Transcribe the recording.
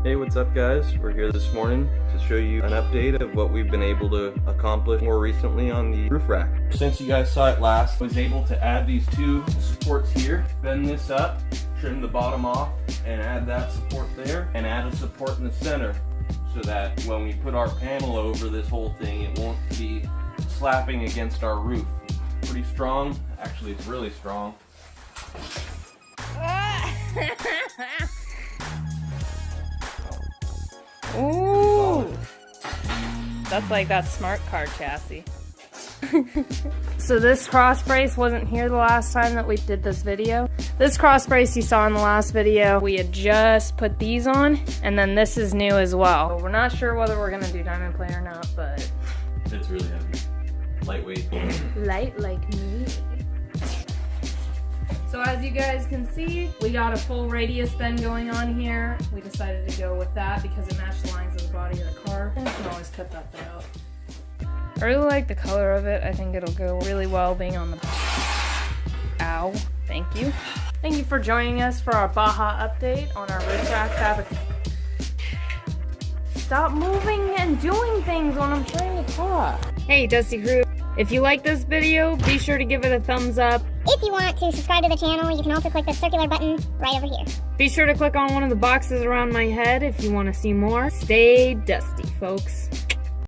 Hey, what's up guys? We're here this morning to show you an update of what we've been able to accomplish more recently on the roof rack. Since you guys saw it last, I was able to add these two supports here, bend this up, trim the bottom off, and add that support there, and add a support in the center so that when we put our panel over this whole thing, it won't be slapping against our roof. Pretty strong. Actually, it's really strong. Ooh, that's like that smart car chassis. So this cross brace wasn't here the last time that we did this video. This cross brace you saw in the last video, we had just put these on, and then this is new as well. We're not sure whether we're gonna do diamond plate or not, but it's really heavy, lightweight. Light like me. So as you guys can see, we got a full radius bend going on here. We decided to go with that because it matched the lines of the body of the car. I can always cut that out. I really like the color of it. I think it'll go really well being on the... Ow. Thank you. Thank you for joining us for our Baja update on our roof rack fabrication. Stop moving and doing things when I'm trying to talk. Hey, Dusty Crew. If you like this video, be sure to give it a thumbs up. If you want to subscribe to the channel, you can also click the circular button right over here. Be sure to click on one of the boxes around my head if you want to see more. Stay dusty, folks.